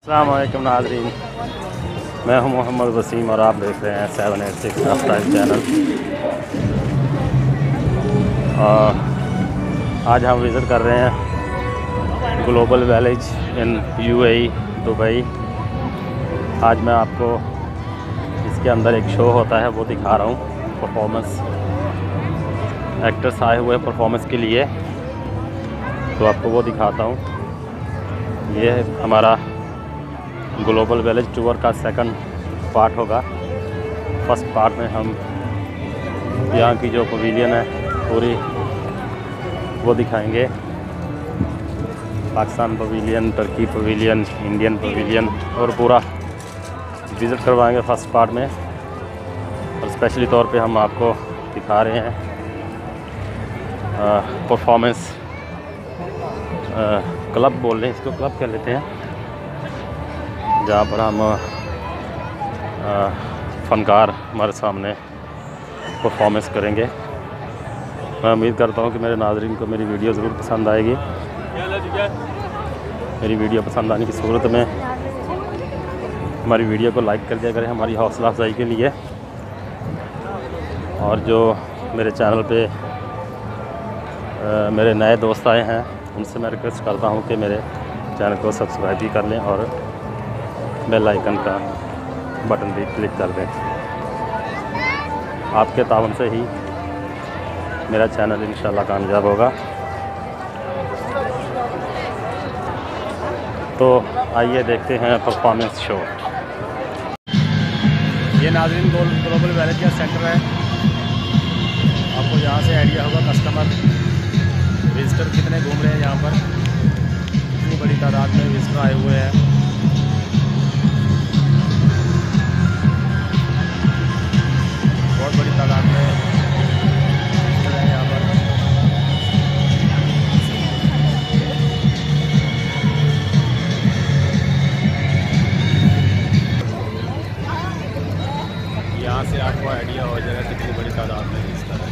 अस्सलाम वालेकुम नाज़रीन, मैं हूं मोहम्मद वसीम और आप देख रहे हैं 786 लाइफस्टाइल चैनल। और आज हम विज़िट कर रहे हैं global village in UAE Dubai. आज मैं आपको इसके अंदर एक शो होता है वो दिखा रहा हूँ, परफॉर्मेंस। एक्टर्स आए हुए हैं परफॉर्मेंस के लिए, तो आपको वो दिखाता हूँ। ये हमारा ग्लोबल विलेज टूर का सेकंड पार्ट होगा। फर्स्ट पार्ट में हम यहाँ की जो पवेलियन है पूरी वो दिखाएंगे। Pakistan pavilion, Turkey pavilion, Indian pavilion और पूरा विज़िट करवाएंगे फर्स्ट पार्ट में। और स्पेशली तौर पे हम आपको दिखा रहे हैं परफॉर्मेंस क्लब बोल रहे हैं इसको, क्लब कह लेते हैं, जहाँ पर हम फ़नकार हमारे सामने परफॉर्मेंस करेंगे। मैं उम्मीद करता हूँ कि मेरे नाज़रीन को मेरी वीडियो ज़रूर पसंद आएगी। मेरी वीडियो पसंद आने की सूरत में हमारी वीडियो को लाइक कर दिया करें, हमारी हौसला अफजाई के लिए। और जो मेरे चैनल पे मेरे नए दोस्त आए हैं उनसे मैं रिक्वेस्ट करता हूँ कि मेरे चैनल को सब्सक्राइब भी कर लें और बेल आइकन का बटन भी क्लिक कर दें। आपके तावन से ही मेरा चैनल इंशाल्लाह कामयाब होगा। तो आइए देखते हैं परफॉर्मेंस शो। ये नाज़रीन ग्लोबल विलेज का सेंटर है। आपको यहाँ से आइडिया होगा कस्टमर विजिटर कितने घूम रहे हैं। यहाँ पर इतनी बड़ी तादाद में विजिटर आए हुए हैं। बहुत बड़ी तादाद में है यहाँ पर। यहाँ से आपको आइडिया हो जाएगा कितनी बड़ी तादाद में इस तरह।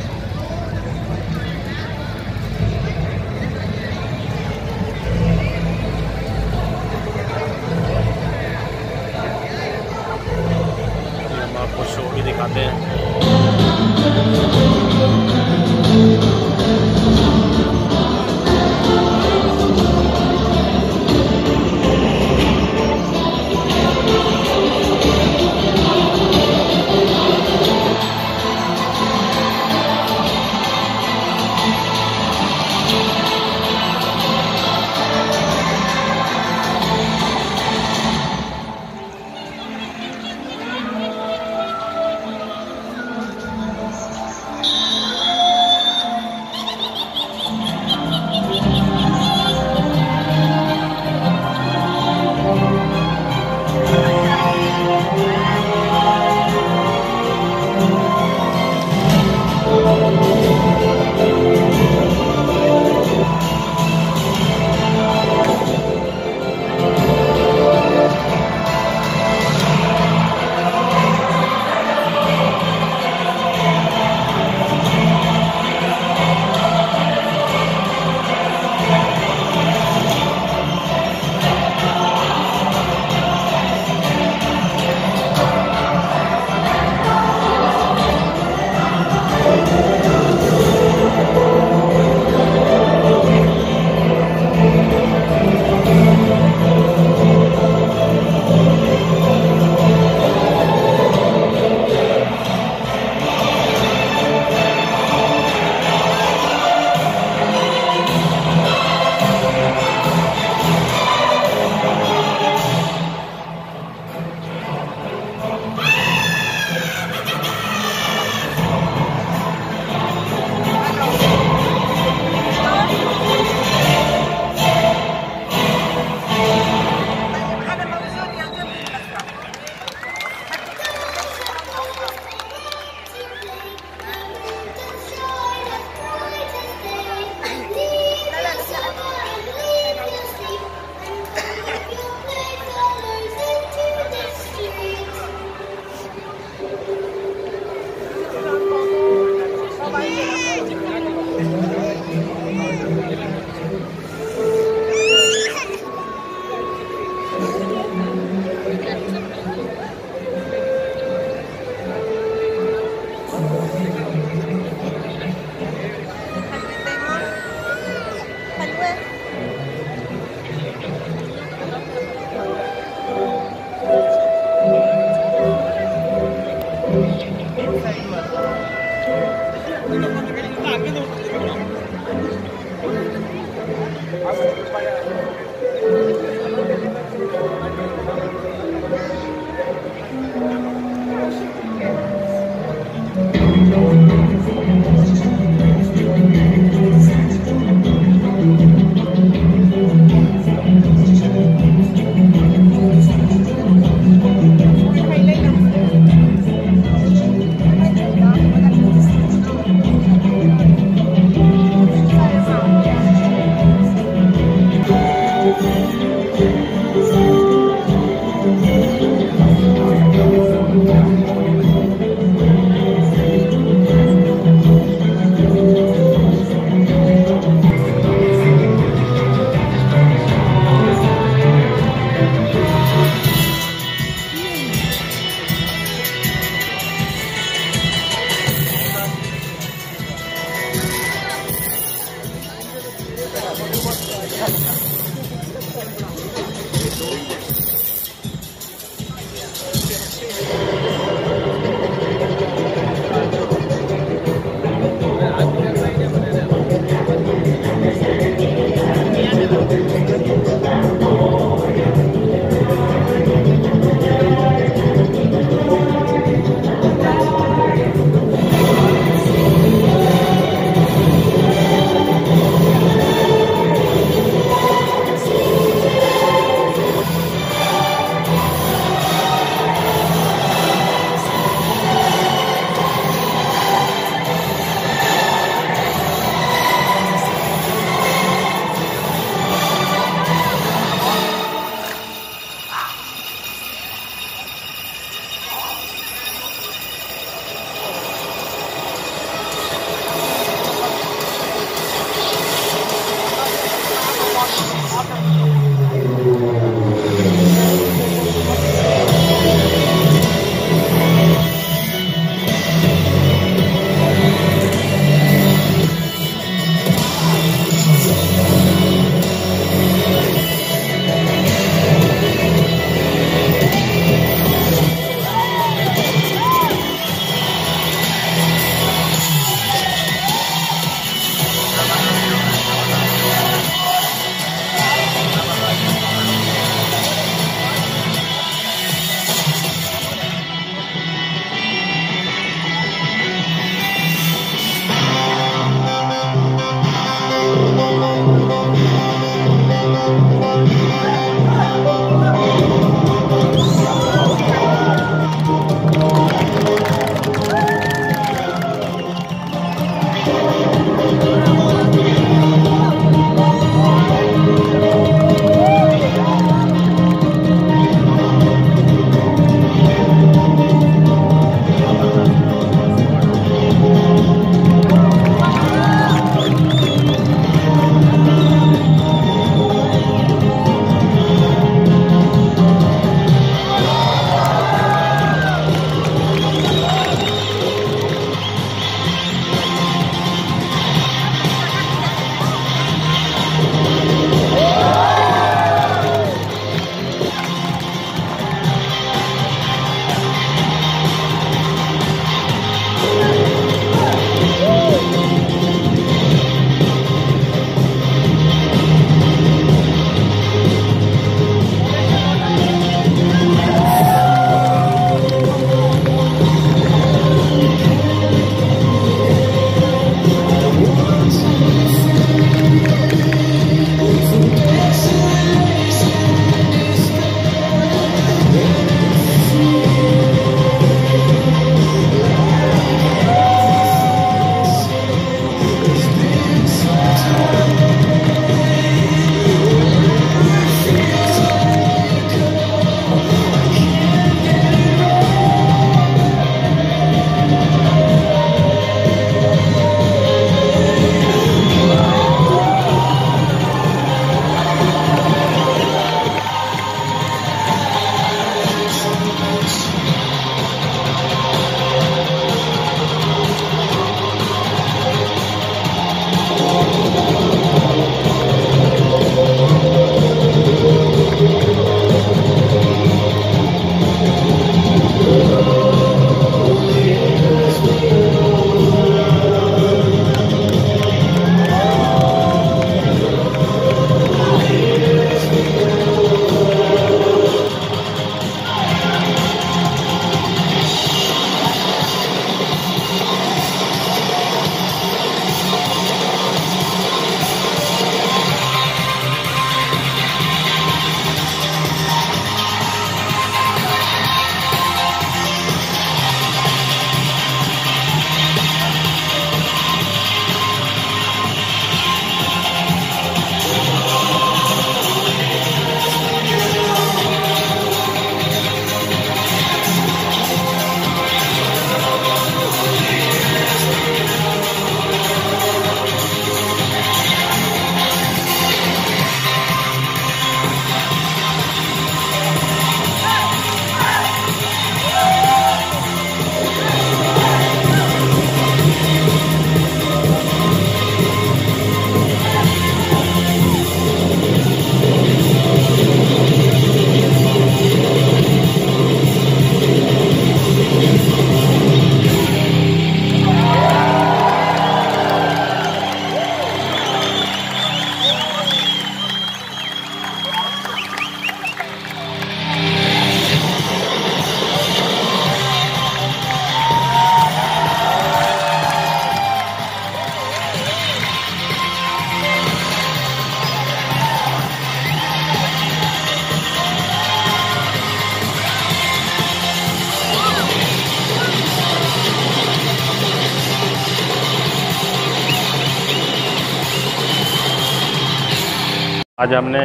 आज हमने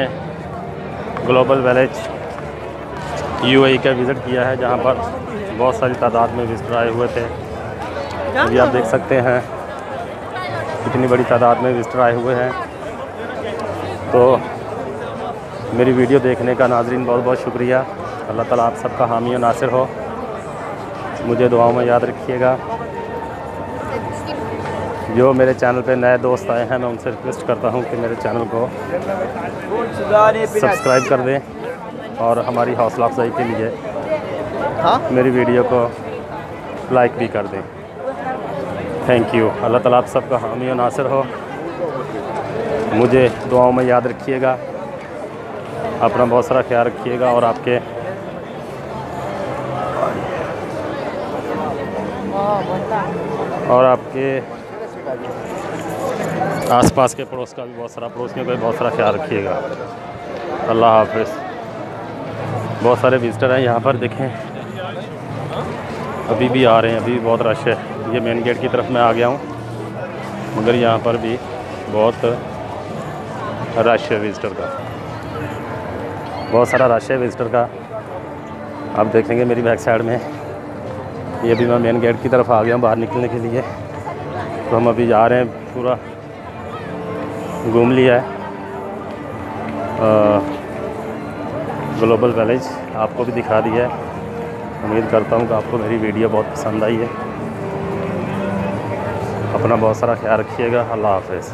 ग्लोबल विलेज यूएई का विज़िट किया है, जहां पर बहुत सारी तादाद में विजिटर आए हुए थे। अभी आप देख सकते हैं कितनी बड़ी तादाद में विजिटर आए हुए हैं। तो मेरी वीडियो देखने का नाज़रीन बहुत बहुत शुक्रिया। अल्लाह ताला आप सबका हामी और नासिर हो। मुझे दुआओं में याद रखिएगा। जो मेरे चैनल पे नए दोस्त आए हैं, मैं उनसे रिक्वेस्ट करता हूं कि मेरे चैनल को सब्सक्राइब कर दें और हमारी हौसला अफजाई के लिए मेरी वीडियो को लाइक भी कर दें। Thank you. अल्लाह ताला आप सबका हामी और नासिर हो। मुझे दुआओं में याद रखिएगा। अपना बहुत सारा ख्याल रखिएगा और आपके आसपास के पड़ोस का भी बहुत सारा, पड़ोसियों का भी बहुत सारा ख्याल रखिएगा। अल्लाह हाफ़िज़। बहुत सारे विज़िटर हैं यहाँ पर, देखें अभी भी आ रहे हैं, अभी भी बहुत रश है। ये मेन गेट की तरफ मैं आ गया हूँ, मगर यहाँ पर भी बहुत रश है विज़िटर का, बहुत सारा रश है विज़िटर का। आप देखेंगे मेरी बैक साइड में, ये भी मैं मेन गेट की तरफ आ गया हूँ बाहर निकलने के लिए। तो हम अभी जा रहे हैं, पूरा घूम लिया है ग्लोबल विलेज, आपको भी दिखा दिया है। उम्मीद करता हूँ कि आपको मेरी वीडियो बहुत पसंद आई है। अपना बहुत सारा ख्याल रखिएगा। अल्लाह हाफ़िज़।